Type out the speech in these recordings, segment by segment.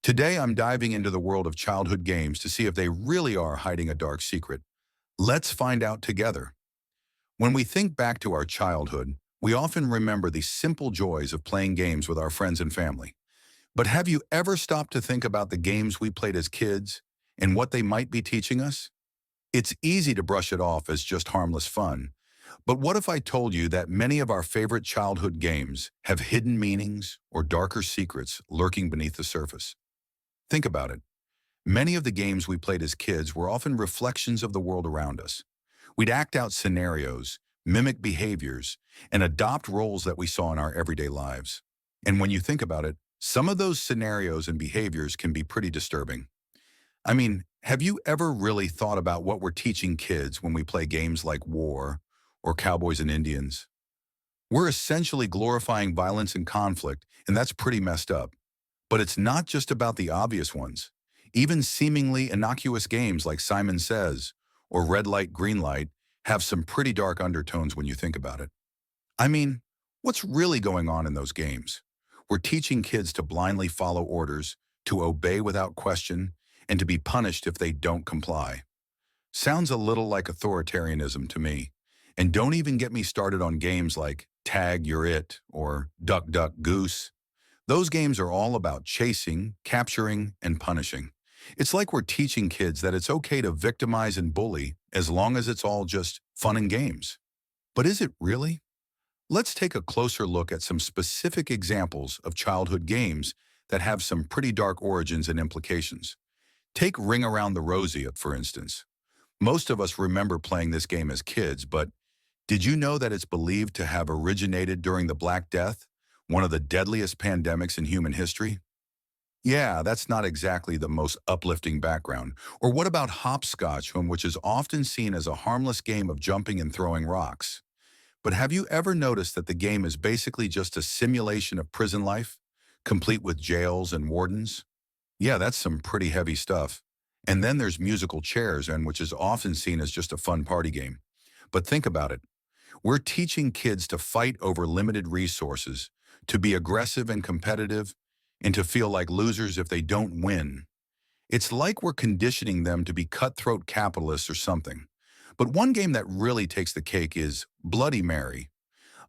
Today, I'm diving into the world of childhood games to see if they really are hiding a dark secret. Let's find out together. When we think back to our childhood, we often remember the simple joys of playing games with our friends and family. But have you ever stopped to think about the games we played as kids and what they might be teaching us? It's easy to brush it off as just harmless fun. But what if I told you that many of our favorite childhood games have hidden meanings or darker secrets lurking beneath the surface? Think about it. Many of the games we played as kids were often reflections of the world around us. We'd act out scenarios, mimic behaviors, and adopt roles that we saw in our everyday lives. And when you think about it, some of those scenarios and behaviors can be pretty disturbing. I mean, have you ever really thought about what we're teaching kids when we play games like War or Cowboys and Indians? We're essentially glorifying violence and conflict, and that's pretty messed up. But it's not just about the obvious ones. Even seemingly innocuous games like Simon Says or Red Light, Green Light have some pretty dark undertones when you think about it. I mean, what's really going on in those games? We're teaching kids to blindly follow orders, to obey without question, and to be punished if they don't comply. Sounds a little like authoritarianism to me. And don't even get me started on games like Tag, You're It or Duck, Duck, Goose. Those games are all about chasing, capturing, and punishing. It's like we're teaching kids that it's okay to victimize and bully as long as it's all just fun and games. But is it really? Let's take a closer look at some specific examples of childhood games that have some pretty dark origins and implications. Take Ring Around the Roseate, for instance. Most of us remember playing this game as kids, but did you know that it's believed to have originated during the Black Death, one of the deadliest pandemics in human history? Yeah, that's not exactly the most uplifting background. Or what about hopscotch, which is often seen as a harmless game of jumping and throwing rocks? But have you ever noticed that the game is basically just a simulation of prison life, complete with jails and wardens? Yeah, that's some pretty heavy stuff. And then there's musical chairs, which is often seen as just a fun party game. But think about it. We're teaching kids to fight over limited resources, to be aggressive and competitive, and to feel like losers if they don't win. It's like we're conditioning them to be cutthroat capitalists or something. But one game that really takes the cake is Bloody Mary.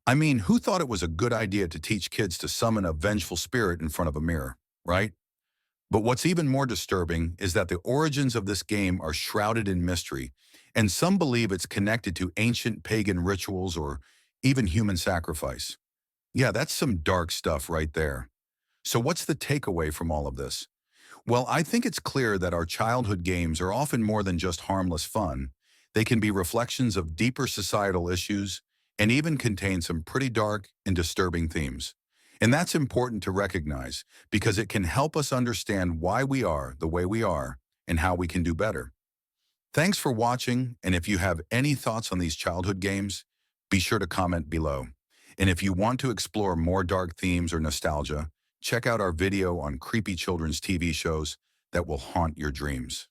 I mean, who thought it was a good idea to teach kids to summon a vengeful spirit in front of a mirror, right? But what's even more disturbing is that the origins of this game are shrouded in mystery, and some believe it's connected to ancient pagan rituals or even human sacrifice. Yeah, that's some dark stuff right there. So what's the takeaway from all of this? Well, I think it's clear that our childhood games are often more than just harmless fun. They can be reflections of deeper societal issues and even contain some pretty dark and disturbing themes. And that's important to recognize because it can help us understand why we are the way we are and how we can do better. Thanks for watching, and if you have any thoughts on these childhood games, be sure to comment below. And if you want to explore more dark themes or nostalgia, check out our video on creepy children's TV shows that will haunt your dreams.